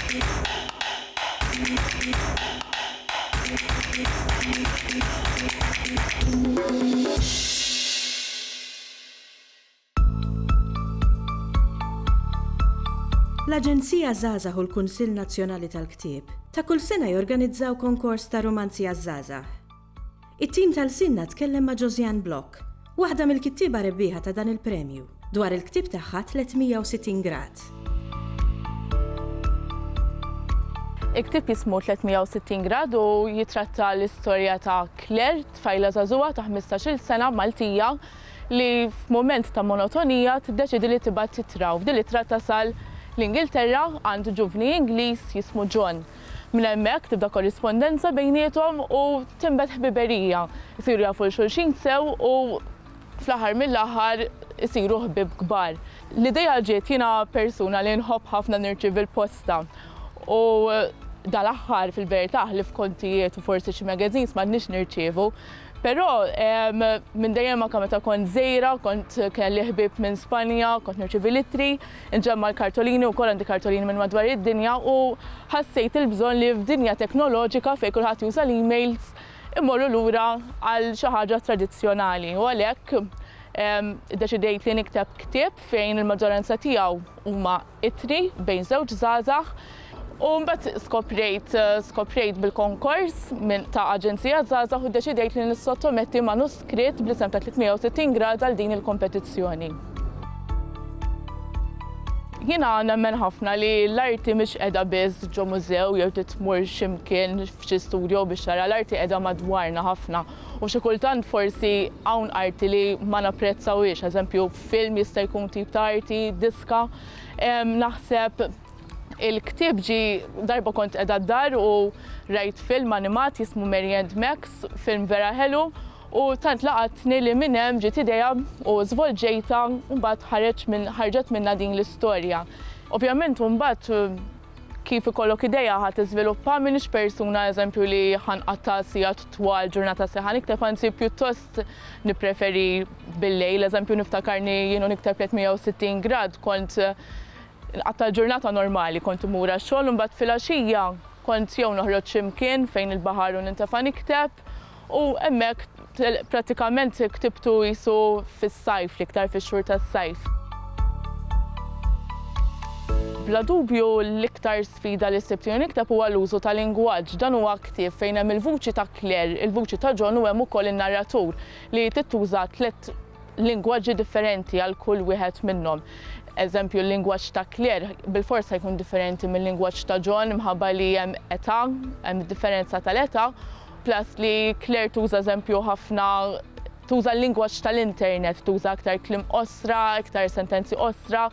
L-Aġenzija Żgħażagħ u l-Kunsill Nazzjonali tal-Ktieb ta' kull sena jorganizzaw konkors ta' romanzi għaż-żgħażagħ. It-tim tal-Sinna tkellem ma' Josiane Block, waħda mill-kittieba rebbieħa ta' dan il-premju, dwar il-ktieb tagħha 360 grad. Il-ktieb jismu 360 grad u jitratta l-istorja ta' Claire, tfajla żagħżugħa ta' 15-il sena Maltija li f'mument ta' monotonija tiddeċidi li tibgħat titra u f'din l-ittra tasal l-Ingilterra għand ġuvni Ingliż jismu John. Minn hemmhekk tibda korrispondenza bejniethom u tinbet ħbiberija. Isiru jafu xulxin sew u fl-aħħar mill-aħħar isiru ħbieb kbar. L-idea ġiet jiena persuna li nħobb ħafna nirċievi l-posta u dal-aħħar fil-verità ħlif kontijiet u forsi xi magazines m'għandniex nirċievu. Però minn dejjem anke meta kont żgħira, kont kelli ħbieb minn Spanja, kont nirċievi littri, inġemma l-kartolini wkoll għandi kartolini minn madwar id-dinja u ħassejt il-bżonn li f'dinja teknoloġika fejn kulħadd juża l-emails immorru lura għal xi ħaġa tradizzjonali. U għalhekk iddeċidejt li nikteb ktieb fejn il-maġġoranza tiegħu huma ittri bejn żewġ żgħażagħ. U mbagħad skoprejt bil-konkors ta' Aġenzija Żgħażagħ u ddeċidejt li nissottometti manuskritt bl-isem ta' 360 grad għal din il-kompetizzjoni. Jiena nemmen ħafna li l-arti mhix qiegħda biss ġo mużew jew titmur x'imkien f'xi studju biex tara l-arti qiegħda madwarna ħafna. U xi kultant forsi hawn arti li ma napprezzawhiex, eżempju film jista' jkun tip ta' arti, diska, naħseb il-ktieb ġi darba kont qiegħda d-dar u rajt film animat jismu Mary and Max, film vera ħelu, u tant laqatni li minn hemm ġiet idea u żvolġejta u mbagħad ħarġet minnha din l-istorja. Ovvjament mbagħad kif ikollok idea ħadd tiżviluppa m'iniex persuna eżempju li ħanqatta' sigħat twal ġurnata sieħa nikteb anzi pjuttost nippreferi bil-lejl, eżempju niftakarni jienu nikteb 360 grad kont għatta ġurnata normali kont imur għax-xogħol u mbagħad fil-għaxija kont jew noħroġ x'imkien fejn il-baħar u nintefa' nikteb u hemmhekk prattikament ktibtu qisu fis-sajf l-iktar fix-xhur tas-sajf. Bla dubju l-iktar sfida li sibtu nikteb huwa l-użu tal-lingwaġġ. Dan huwa ktieb fejn hemm il-vuċi ta' Claire, il-vuċi ta' John u hemm ukoll in-narratur li tittuża 3 lingwaġġi differenti għal kull wieħed minnhom. Eżempju, l-lingwaġġ ta' Claire bil-forsa jkun differenti mill-lingwaġġ ta' John minħabba li hemm età, hemm differenza tal-età, plus li Claire tuża eżempju ħafna tuża l-lingwaġġ tal-internet, tuża aktar kliem osra, iktar sentenzi osra,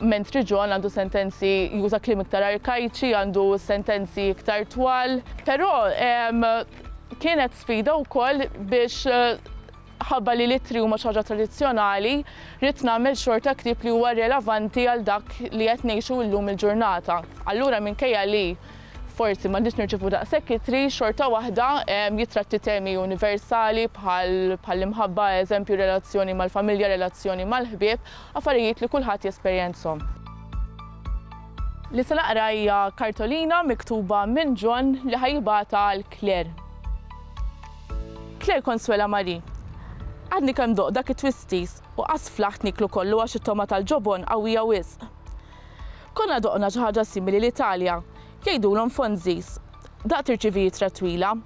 mentri John għandu sentenzi juża kliem iktar arkaiċi, għandu sentenzi iktar twal. Però kienet sfida wkoll biex ħabba li littri huma xi ħaġa tradizzjonali, rrid nagħmel xorta ktieb li huwa relevanti għal dak li qed ngħixu llum il-ġurnata. Allura minkejja li forsi m'għandix nirċievu daqshekk ittri, xorta waħda jitratti temi universali bħal imħabba eżempju relazzjoni mal-familja, relazzjoni mal-ħbieb, affarijiet li kulħadd jesperjenzhom. Li se naqra hija kartolina miktuba minn John li ħajbata għal Claire. Claire Consuela Marie. Għadni kemm doq dak it-twisties u qas flaħt niklu kollu għax it-toma tal-ġobon qawwija wisq. Konna doqna xi ħaġa simili l-Italja, jgħidulhom Fonzies. Daqt irċivijiet twila,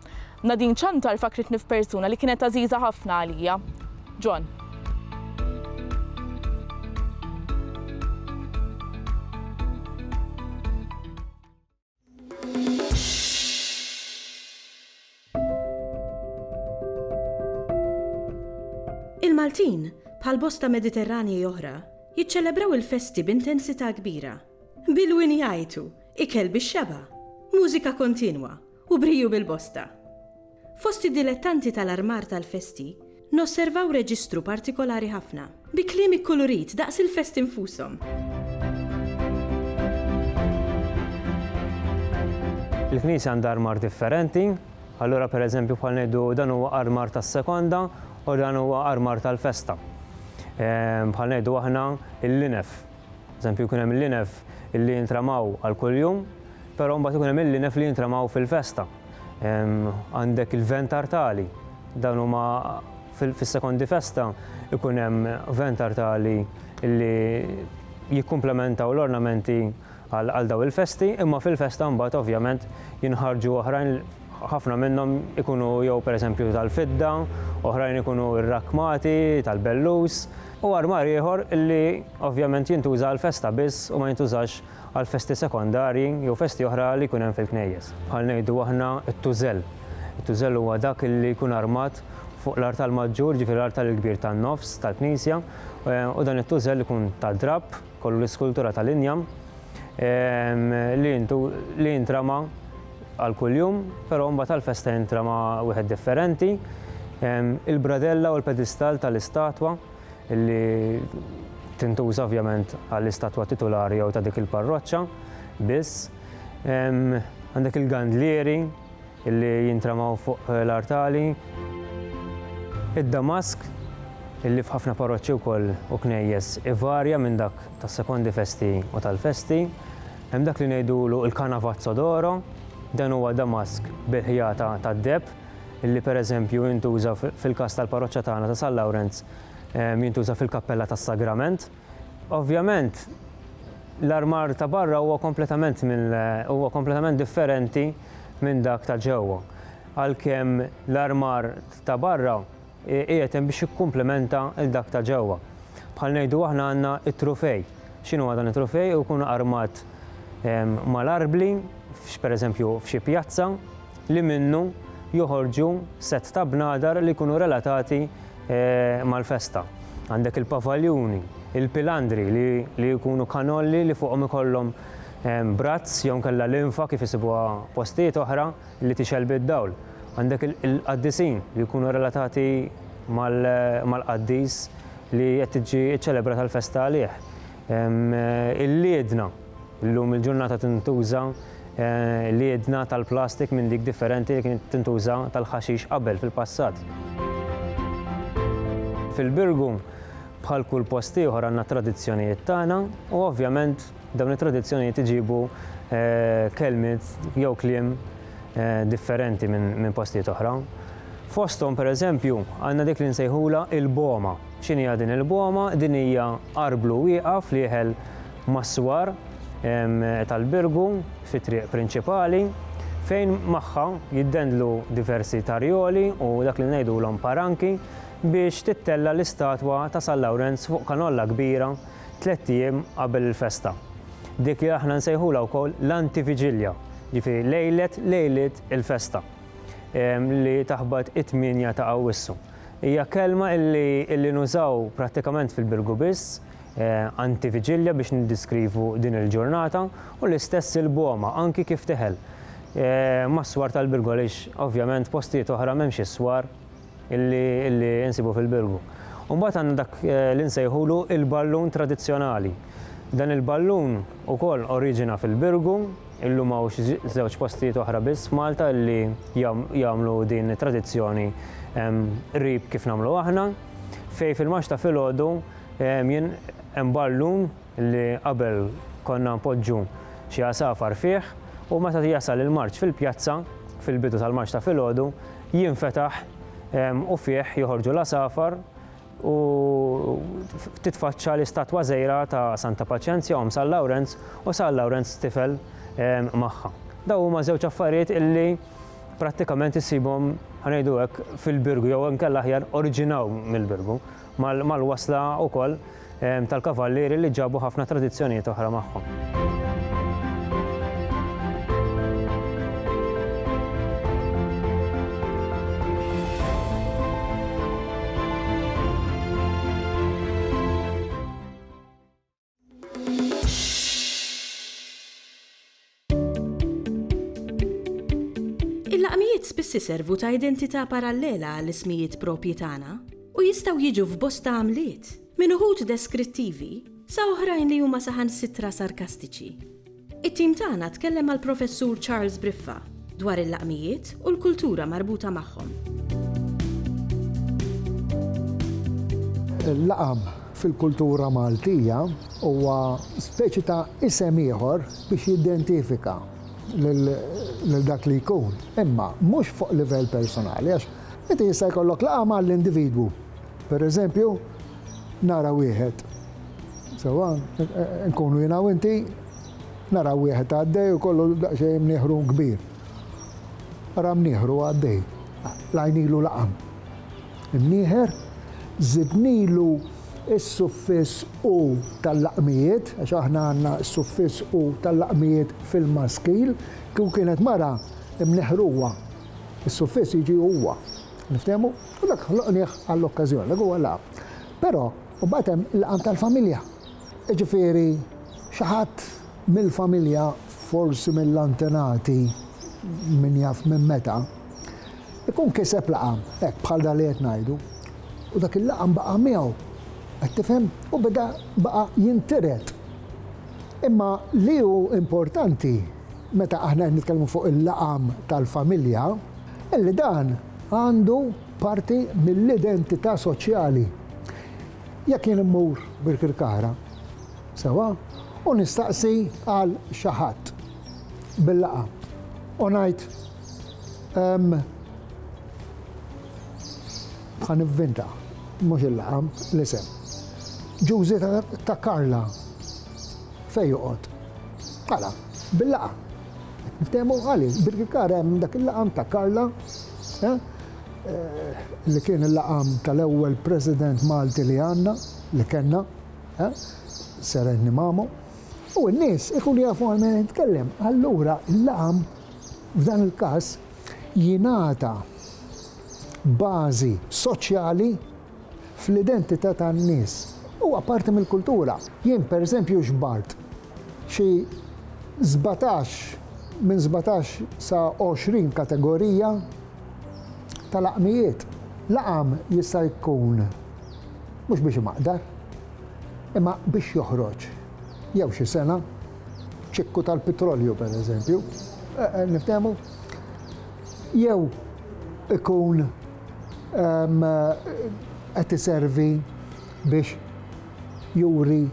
Nadine ċantar fakritni f'persuna li kienet għażiża ħafna għalija. John. Il-Maltin, bħal bosta Mediterranji oħra, jiċċelebraw il-festi b'intensità kbira. Bil-win jgħidu, ikel bix-xeba, mużika kontinwa u briju bil-bosta. Fost id-dilettanti tal-armar tal-festi, nosservaw reġistru partikolari ħafna, bi kliem ikkolorit daqs il-festi infushom. Il-Knisja għandha armar differenti, allura pereżempju bħal ngħidu dan huwa armar tas-sekonda u dan huwa armar tal-festa. Bħal ngħidu aħna il-linef. Eżempju jkun hemm il-linef illi jintramaw għal kuljum, però mbagħad ikun hemm il-linef li jintramaw fil-festa. Għandek il-vent artali, dan huma fis-sekondi festa ikun hemm vent artali illi jikkumplementaw l-ornamenti għal daw il-festi, imma fil-festa mbagħad ovvjament jinħarġu oħrajn, ħafna minnhom ikunu jew pereżempju tal-fidda, oħrajn ikunu r-rakmati, tal-bellus, u armar ieħor illi ovvjament jintuża għall-festa biss u ma jintużax għal festi sekondarji jew festi oħra li jkun hemm fil-knejjes. Bħal ngħidu aħna t-tużell. It-tużell huwa dak illi jkun armat fuq l-artal maġġur, ġifieri l-artal il-kbir tan-nofs tal-Knisja, u dan it-tużell ikun ta' drab, kollu l-iskultura tal-injam li jintrama għal kuljum, però mbagħad tal-festa jintrama wieħed differenti. Il-bradella u l-pedistal tal-istatwa li tintuża ovvjament għall-istatwa titolari jew ta' dik il-parroċċa biss. Għandek il-gandlieri li jintramaw fuq l-artali. Id-damask illi f'ħafna parroċċi wkoll u knejjes ivarja minn dak tas-sekondi festi u tal-festi. Hemm dak li ngħidulu il-Canavazzo d'Oro, dan huwa damask bil-ħjata tad-deb illi pereżempju jintuża fil-każ tal-parroċċa tagħna ta' San Lawrence jintuża fil-kappella tas-Sagrament. Ovvjament l-armar ta' barra huwa kompletament differenti minn dak ta' ġewwa. Għalkemm l-armar ta' barra qiegħed hemm biex jikkumplementa l dak ta' ġewwa. Bħal ngħidu aħna għandna t-trufej. X'inhu dan it-trufej? Ikun armat mal-arbli, pereżempju f'xi pjazza, li minnu joħorġu set ta' bnadar li jkunu relatati mal-festa. Għandek il-pavaljuni, il-pilandri li jkunu kanolli li fuqhom ikollhom brazz jew kellha linfa kif isibuha postijiet oħra li tixel bid-dawl. Għandek il-qaddisin li jkunu relatati mal-qaddis li qed tiġi ċċelebra tal-festa għalih. Il-liedna, illum il-ġurnata tintuża liedna tal-plastik minn dik differenti li kienet tintuża tal-ħaxix qabel fil-passat. Fil-Birgu bħal kull post ieħor għandna tradizzjonijiet tagħna u ovvjament dawn it-tradizzjonijiet iġibu kelmiet jew kliem differenti minn postijiet oħra. Fosthom pereżempju għandna dik li nsejħula il-boma. X'inhi din il-boma? Din hija arblu wieqaf li jeħel mas-swar tal-Birgu fit-triq prinċipali fejn magħha jiddendlu diversi tarjoli u dak li ngħidulhom paranki biex tittella l-istatwa ta' San Lawrence fuq kanolla kbira 3 ijiem qabel il-festa. Dik li aħna nsejħula wkoll l-antiviġilja, ġifieri lejlet il-festa li taħbad it-8 ta' Awwissu. Hija kelma illi nużaw prattikament fil-Birgu biss, antiviġilja biex niddiskrivu din il-ġurnata u l-istess il-boma anki kif teħel. Mas-swar tal-Birgu għaliex ovvjament postijiet oħra m'hemmx is-swar illi insibu fil-Birgu. Mbagħad għandna dak li nsejħulu il-ballun tradizzjonali. Dan il-ballun ukoll oriġina fil-Birgu, illum hawn xi żewġ postijiet oħra biss f'Malta li jagħmlu din it-tradizzjoni qrib kif nagħmlu aħna, fejn fil-Marx ta' filgħodu hemm ballun li qabel konna npoġġu xi għasafar fih u meta jasal il-marċ fil-pjazza fil-bidu tal-Marċ ta' filgħodu jinfetaħ u fih joħorġu l-asafar u titfaċċa l-istatwa żgħira ta' Santa Paċenzja u San Lawrence u San Lawrence tifel magħha. Dawn huma żewġ affarijiet illi prattikament issibhom ħanejdu hekk fil-Birgu jew inkella aħjar oriġinaw mill-Birgu mal-wasla wkoll tal-kavallieri li ġabu ħafna tradizzjonijiet oħra magħhom. Il-laqmijiet spiss iservu ta' identità parallela għall-ismijiet propji tagħna u jistgħu jiġu f'bosta għamliet minn uħud deskrittivi sa oħrajn li huma saħansitra sarkastiċi. It-tim tagħna tkellem mal-Professur Charles Briffa dwar il-laqmijiet u l-kultura marbuta magħhom. Il-laqam fil-kultura Maltija huwa speċi ta' isem ieħor biex jidentifika lil dak li jkun. Imma mhux fuq livell personali għax meta jista' jkollok laqgħa mal-individwu. Pereżempju, nara wieħed. Sewa, nkunu jiena u inti nara wieħed għaddej u kollu daqsxejn mnieħru kbir. Ara mnieħru għaddej. Lajnilu laqam. Imnieħer żidnilu is-suffiss u tal-laqmijiet, għax aħna għandna s-suffiss u tal-laqmijiet fil-maskil, kif kienet mara imneħruwa. Is-suffiss jiġi huwa. Niftehmu? U dak ħloqnieh għall-okkażjoni, dak huwa laqam. Però u bagħad hemm il-laqam tal-familja. Ġifieri xi ħadd mill-familja forsi mill-antenati min jaf minn meta, ikun kiseb laqam, hekk bħal da li qed ngħidu, u dak il-laqam baqa' miegħu. Qed tifhem? U beda baqa' jintiret. Imma li hu importanti meta aħna nitkellmu fuq il-laqam tal-familja, illi dan għandu parti mill-identità soċjali. Jekk jien immur bil-Kirkara, sewa, u nistaqsi għal xi ħadd bil-laqam. U ngħid bħan inventa, mhux il-laqam, l-isem. Ġużi ta' Karla fejn joqgħod. Għala, bil-laqam. Niftehmu għali, bil-Kirkara hemm dak il-laqam ta' Karla, li kien il-laqam tal-ewwel President Malti li għandna, li kellna, Serenni Mamo. U n-nies ikun jafu għal minn nitkellem. Allura il-laqam f'dan il-każ jingħata bażi soċjali fl-identità tan-nies. Huwa parti mill-kultura. Jien pereżempju xbart xi 17 minn 17 sa 20 kategorija ta' laqmijiet. Laqam jista' jkun mhux biex imaqdar, imma biex joħroġ. Jew xi sena, ċikku tal-petrolju pereżempju, niftehmu, jew ikun qed iservi biex juri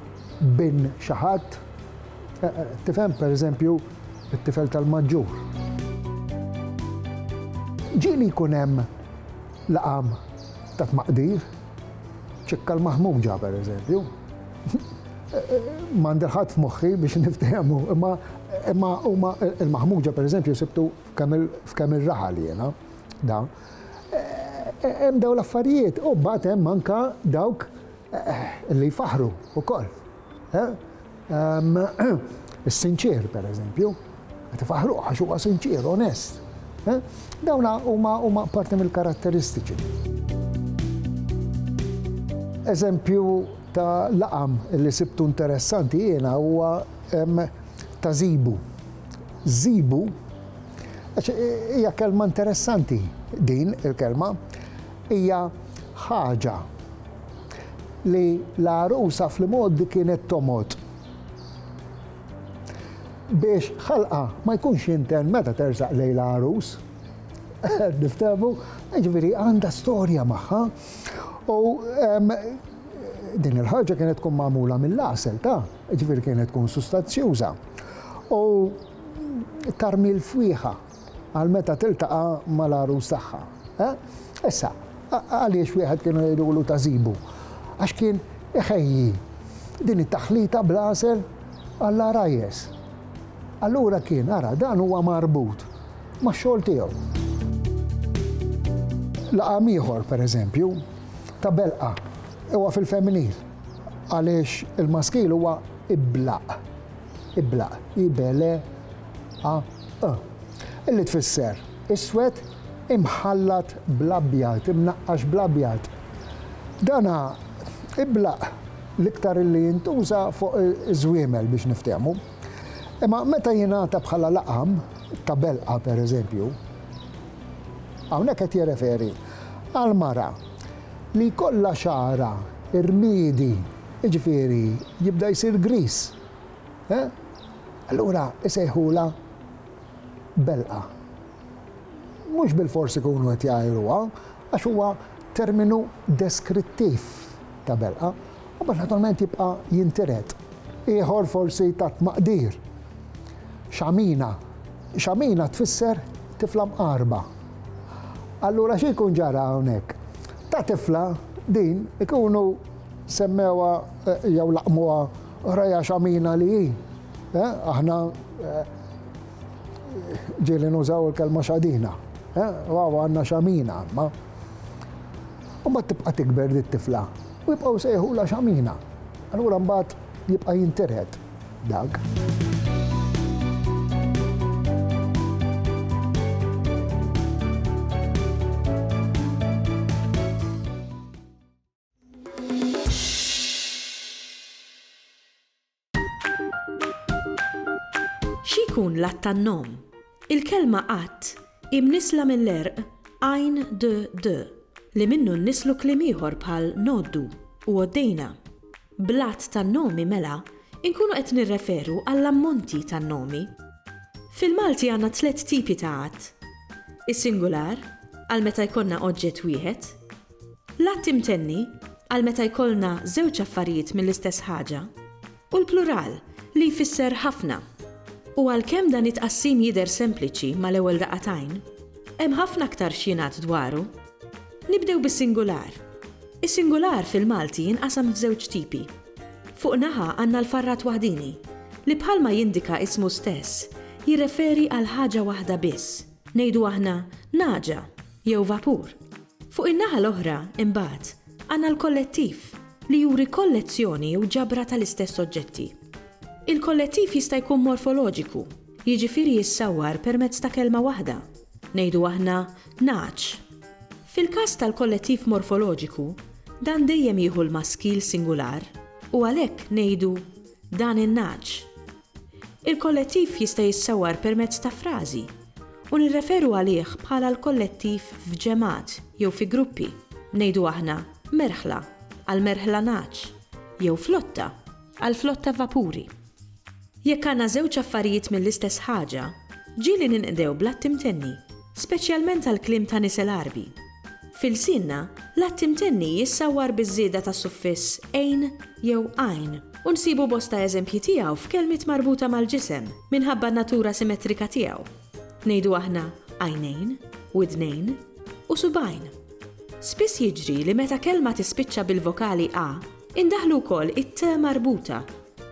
bin xi ħadd, tifhem pereżempju it-tifel tal-maġġur. Ġieli jkun hemm laqam ta' tmaqdir, ċikka l-Maħmuġa pereżempju. M'għandi ħadd f'moħħi biex niftehmu, imma huma il-Maħmuġa pereżempju sibtu f'kemm ir-raħal jiena dawn. Hemm dawn l-affarijiet u mbagħad hemm anke dawk li jfaħru wkoll. Is-sinċier pereżempju, qed ifaħruh għax huwa sinċier, onest. Dawn huma parti mill-karatteristiċi. Eżempju ta' laqam li sibtu interessanti jiena huwa ta' Zibu. Zibu, hija kelma interessanti din il-kelma, hija ħaġa li l-arusa fl-modi kienet tomod. Biex ħalqa ma jkunx jinten meta tersaq lejn l-arus, niftehmu, ġifieri għandha storja magħha. U din il-ħaġa kienet tkun magħmula mill-għasel ġifieri kienet tkun sustanzjuża. U tarmi l-fwieħa għal meta tiltaqa' mal-arus tagħha. Issa, għaliex wieħed kienu jgħidulu ta' Zibu? Għax kien iħejji din it-taħlita bl-għasel għall-arajjes. Allura kien, ara, dan huwa marbut max-xogħol tiegħu. Laqam ieħor pereżempju ta' belqa huwa fil-femminil għaliex il-maskil huwa iblaq. Iblaq, ibele a illi tfisser iswed imħallat bl-abjad, imnaqqax bl-abjad. Dana iblaq l-iktar illi jintuża fuq iż-żwiemel biex niftehmu. Imma meta jingħata bħala laqam ta' belqa pereżempju, hawnhekk qed jirreferi għal mara li jkollha xara irmiedi, jiġifieri jibda jsir gris. Allura isejħula belqa. Mhux bil-forsi kunu qed jgħiruha, għax huwa terminu deskrittiv ta' belqa. U bad naturalment jibqa' jintered. Ieħor forsi ta' tmaqdir. Xamina. Xamina tfisser tifla mqarba. Allura xi jkun ġara hawnhekk? Ta' tifla din ikunu semmewa jew laqmuha raja xamina li hi. Aħna ġieli nużaw il-kelma xadina. Waw għandna xamina, ma u mbagħad tibqa' tikber dit-tifla u jibqgħu sejħula xamina. Allura mbagħad jibqa' jintered dak. X'ikun l-att tan-nom? Il-kelma qatt imnisla mill-erq għajn d li minnu nnislu kliem ieħor bħal noddu u għoddejna. Bl-att tan-nomi mela inkunu qed nirreferu għall-ammonti tan-nomi. Fil-Malti għandna 3 tipi ta' qatt. Is-singular għal meta jkollna oġġett wieħed, l-att imtenni għal meta jkollna żewġ affarijiet mill-istess ħaġa u l-plural li jfisser ħafna. U għalkemm dan it-qassim jidher sempliċi mal-ewwel daqatajn, hemm ħafna aktar x'jingħad dwaru. Nibdew bis-singular. Is-singular fil-Malti jinqasam f'żewġ tipi. Fuq naħa għandna l-farrat waħdini li bħalma jindika ismu stess jirreferi għal ħaġa waħda biss. Ngħidu aħna naġa jew vapur. Fuq in-naħa l-oħra imbagħad għandna l-kollettiv li juri kollezzjoni u ġabra tal-istess oġġetti. Il-kollettiv jista' jkun morfoloġiku, jiġifieri jissawwar permezz ta' kelma waħda. Ngħidu aħna naġ. Fil-każ tal-kollettiv morfoloġiku, dan dejjem jieħu l-maskil singular u għalhekk ngħidu dan in-naġ. Il-kollettiv jista' jissawwar permezz ta' frażi u nirreferu għalih bħala l-kollettiv f'ġemat jew fi gruppi. Ngħidu aħna merħla għal merħla naġ jew flotta għal flotta vapuri. Jekk għandna żewġ affarijiet mill-istess ħaġa, ġieli ninqdew bl-att imtenni, speċjalment għal kliem ta' nies Arbi. Fil-sinna, l-att imtenni jissawwar biż-żieda ta' suffiss ejn jew għajn u nsibu bosta eżempji tiegħu f'kelmiet marbuta mal-ġisem minħabba n-natura simmetrika tiegħu. Ngħidu aħna għajnejn, widnejn u subgħajn. Spiss jiġri li meta kelma tispiċċa bil-vokali A, indaħlu wkoll it-T marbuta.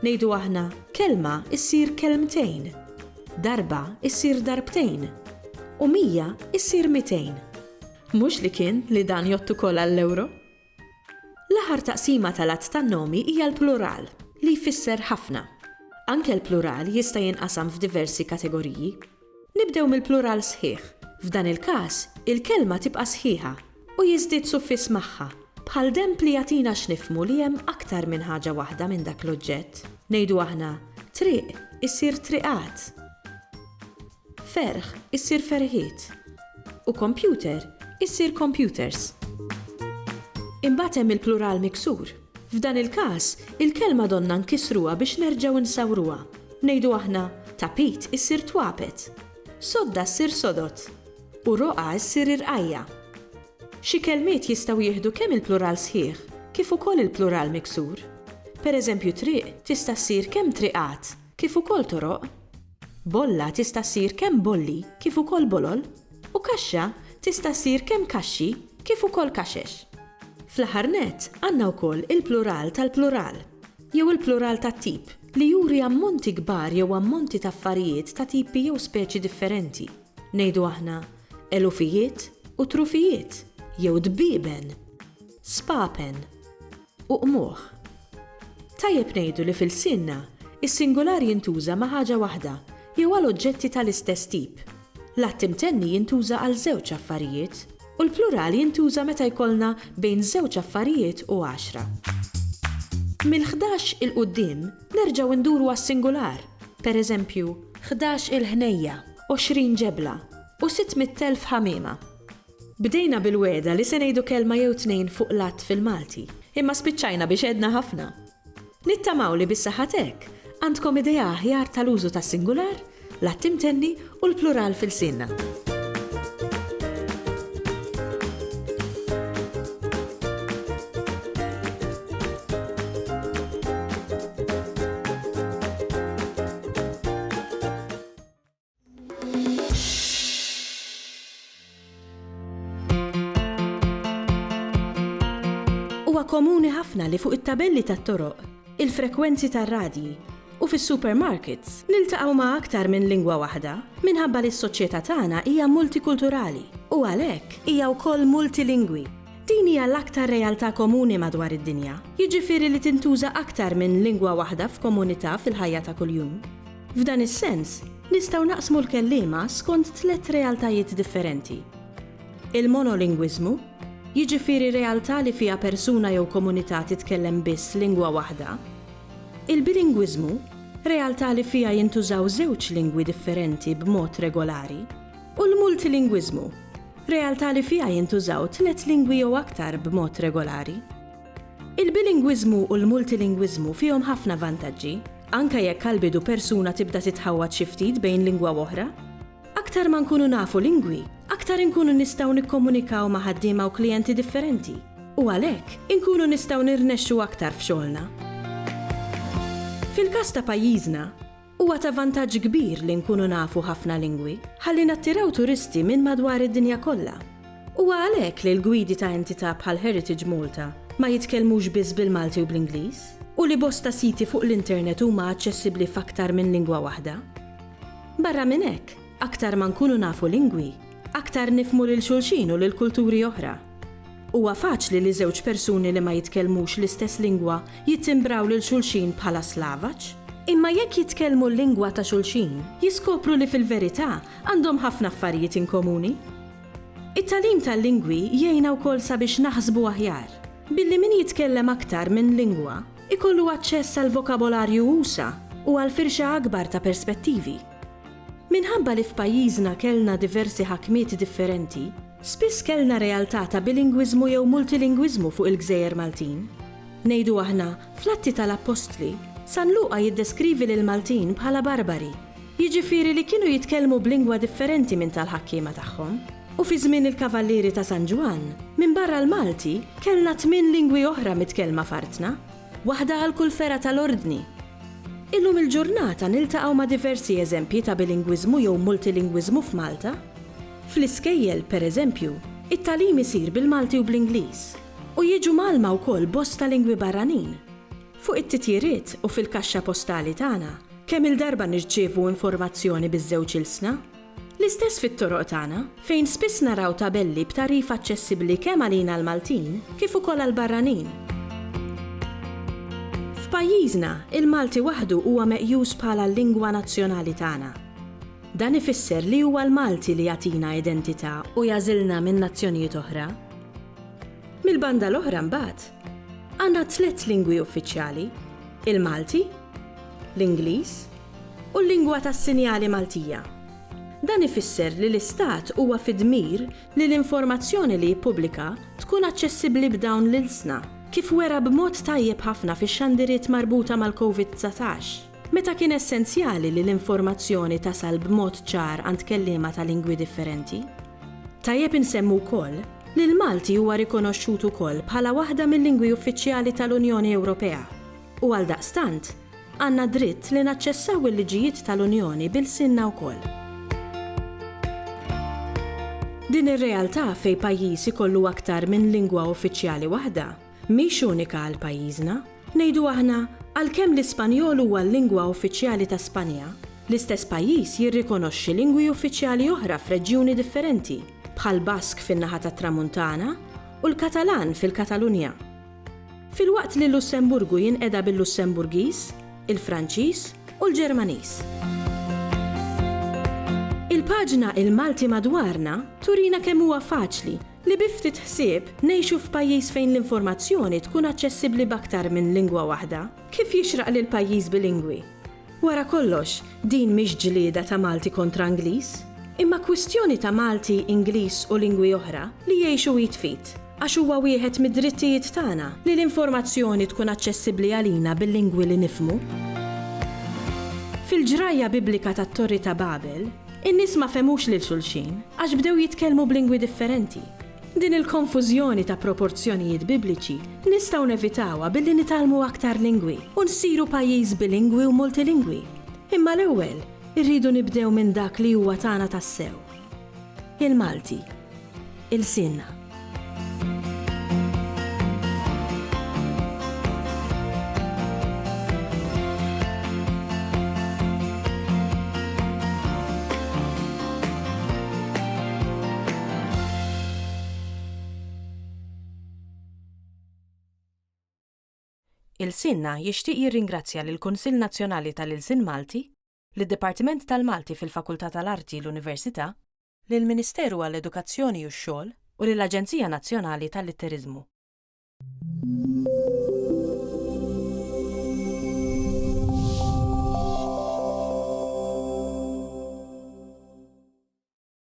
Ngħidu aħna kelma issir kelmtejn, darba issir darbtejn u 100 issir 200. Mhux li kien li dan jottu ukoll għall-ewro? L-aħħar taqsima tal-att tan-nomi hija l-plural li jfisser ħafna. Anke l-plural jista' jinqasam f'diversi kategoriji. Nibdew mill-plural sħiħ. F'dan il-każ, il-kelma tibqa' sħiħa u jiżdied suffiss magħha. Bħal demp li jagħtina x'nifhmu li hemm aktar minn ħaġa waħda minn dak l-oġġett. Ngħidu aħna triq issir triqat. Ferħ issir ferħiet. U computer issir computers. Imbagħad hemm il-plural miksur. F'dan il-każ, il-kelma donna nkisruha biex nerġgħu nsawruha. Ngħidu aħna tapit issir twapet. Sodda ssir sodot. U roqa issir irqajja. Xi kelmiet jistgħu jieħdu kemm il-plural sħiħ kif ukoll il-plural miksur. Pereżempju triq tista' ssir kemm triqat kif ukoll toroq. Bolla tista' ssir kemm bolli kif ukoll bolol. U kaxxa tista' ssir kemm kaxxi kif ukoll kaxex. Fl-aħħar nett għandna wkoll il-plural tal-plural jew il-plural tat-tip li juri ammonti kbar jew ammonti ta' affarijiet ta' tipi jew speċi differenti. Ngħidu aħna elufijiet u trufijiet. Jew dbieben, spapen u qmuħ. Tajjeb ngħidu li fil-sinna, is-singular jintuża ma' ħaġa waħda jew għal oġġetti tal-istess tip. L-att imtenni jintuża għal żewġ affarijiet u l-plural jintuża meta jkollna bejn żewġ affarijiet u 10. Mill-11 il-qudiem nerġgħu nduru għas-singular. Pereżempju, 11 il-ħnejja, 20 ġebla u 600,000 ħamiema. Bdejna bil-weda li se ngħidu kelma jew tnejn fuq l-att fil-Malti, imma spiċċajna biex edna ħafna. Nittamaw li bis-saħħat hekk għandkom idea aħjar tal-użu tas-singular, l-att imtenni u l-plural fil-sinna. komuni ħafna li fuq it-tabelli tat-toroq, il-frekwenzi tar-radji u fis-supermarkets niltaqgħu ma' aktar minn lingwa waħda minħabba li s-soċjetà tagħna hija multikulturali u għalhekk hija wkoll multilingwi. Din hija l-aktar realtà komuni madwar id-dinja, jiġifieri li tintuża aktar minn lingwa waħda f'komunità fil-ħajja ta' kuljum. F'dan is-sens, nistgħu naqsmu l-kelliema skont 3 realtajiet differenti. Il-monolingwiżmu, jiġifieri realtà li fiha persuna jew komunità titkellem biss lingwa waħda. Il-bilingwiżmu, realtà li fiha jintużaw 2 lingwi differenti b'mod regolari. U l-multilingwiżmu, realtà li fiha jintużaw 3 lingwi jew aktar b'mod regolari. Il-bilingwiżmu u l-multilingwiżmu fihom ħafna vantaġġi, anke jekk għalbidu persuna tibda titħawwad xi ftit bejn lingwa oħra. Aktar ma nkunu nafu lingwi, aktar inkunu nistgħu nikkomunikaw ma' ħaddiema u klijenti differenti. U għalhekk inkunu nistgħu nirnexxu aktar f'xogħolna. Fil-każ ta' pajjiżna, huwa ta' vantaġġ kbir li nkunu nafu ħafna lingwi, ħalli nattiraw turisti minn madwar id-dinja kollha. Huwa għalhekk li l-gwidi ta' entità bħal Heritage Malta ma jitkellmux biss bil-Malti u bl-Ingliż, u li bosta siti fuq l-internet huma aċċessibbli f'aktar minn lingwa waħda. Barra minn hekk, aktar ma nkunu nafu lingwi, aktar nifhmu lil xulxin u lil kulturi oħra. Huwa faċli li żewġ persuni li ma jitkellmux l-istess lingwa jittimbraw lil xulxin bħala slavaġġ. Imma jekk jitkellmu l-lingwa ta' xulxin, jiskopru li fil-verità għandhom ħafna affarijiet inkomuni. It-talim tal-lingwi jgħinna wkoll sabiex naħsbu aħjar. Billi min jitkellem aktar minn lingwa, ikollu aċċess għal vokabolarju usa u għal firxa akbar ta' perspettivi. Minħabba li f'pajjiżna kellna diversi ħakmiet differenti, spiss kellna realtà ta' bilingwiżmu jew multilingwiżmu fuq il-Gżejjer Maltin. Ngħidu aħna fl-Atti tal-Apostli, San Luqa jiddeskrivi lil Maltin bħala barbari, jiġifieri li kienu jitkellmu b'lingwa differenti minn tal-ħakkiema tagħhom. U fi żmien il-Kavallieri ta' San Ġwan, minn barra l-Malti kellna 8 lingwi oħra mitkellma fartna, waħda għal kull fera tal-ordni. Illum il-ġurnata niltaqgħu ma' diversi eżempji ta' bilingwiżmu jew multilingwiżmu f'Malta. Fl-iskejjel, pereżempju, it-tagħlim isir bil-Malti u bl-Ingliż u jiġu malma wkoll bosta lingwi barranin. Fuq it-titjiriet u fil-kaxxa postali tagħna, kemm il-darba nirċievu informazzjoni biż-żewġ ilsna? L-istess fit-toroq tagħna, fejn spiss naraw tabelli b'tarif aċċessibbli kemm għalina l-Maltin kif ukoll għall-barranin. F'pajjiżna, il-Malti waħdu huwa meqjus bħala l-lingwa nazzjonali tagħna. Dan ifisser li huwa l-Malti li jagħtina identità u jagħżilna minn nazzjonijiet oħra. Mill-banda l-oħra mbagħad, għandna 3 lingwi uffiċjali, il-Malti, l-Ingliż u l-lingwa tas-sinjali Maltija. Dan ifisser li l-Istat huwa fid-dmir li l-informazzjoni li jippubblika tkun aċċessibbli b'dawn l-ilsna, kif wera b'mod tajjeb ħafna fix-xandiriet marbuta mal-COVID-19, meta kien essenzjali li l-informazzjoni tasal b'mod ċar għand kelliema ta' lingwi differenti. Tajjeb insemmu wkoll li l-Malti huwa rikonoxxut ukoll bħala waħda mill-lingwi uffiċjali tal-Unjoni Ewropea u għaldaqstant għandna dritt li naċċessaw il-liġijiet tal-Unjoni bil-sinna wkoll. Din ir-realtà fejn pajjiż ikollu aktar minn lingwa uffiċjali waħda mhix unika għal pajjiżna. Ngħidu aħna għalkemm l-Ispanjol huwa l-lingwa uffiċjali ta' Spanja, l-istess pajjiż jirrikonoxxi lingwi uffiċjali oħra f'reġjuni differenti, bħal Bask fin-naħa tat-Tramuntana u l-Katalan fil-Katalunja. Filwaqt li l-Lussemburgu jinqeda bil-Lussemburgiż, il-Franċiż u l-Ġermaniż. Il-paġna Il-Malti madwarna turina kemm huwa faċli li bi ftit ħsieb ngħixu f'pajjiż fejn l-informazzjoni tkun aċċessibbli b'aktar minn lingwa waħda, kif jixraq lil pajjiż bilingwi. Wara kollox, din mhix ġlieda ta' Malti kontra Ingliż, imma kwistjoni ta' Malti, Ingliż u lingwi oħra li jgħixu jitfit, għax huwa wieħed mid-drittijiet tagħna li l-informazzjoni tkun aċċessibbli għalina bil-lingwi li nifhmu. Fil-ġrajja Biblika tat-Torri ta' Babel, in-nies ma femux lil xulxin għax bdew jitkellmu b'lingwi differenti. Din il-konfużjoni ta' proporzjonijiet bibliċi nistgħu nevitawha billi nitalmu aktar lingwi u nsiru pajjiż bilingwi u multilingwi. Imma l-ewwel irridu nibdew minn dak li huwa tagħna tassew. Il-Malti, il-sinna. Il-Sinna jixtieq jirringrazzja lill kunsill Nazzjonali tal-Ilsien Malti, lid-Dipartiment tal-Malti fil-Fakultà tal-Arti l-Università, lill-Ministeru għall-Edukazzjoni u x-Xogħol u lill-Aġenzija Nazzjonali tal-Litteriżmu.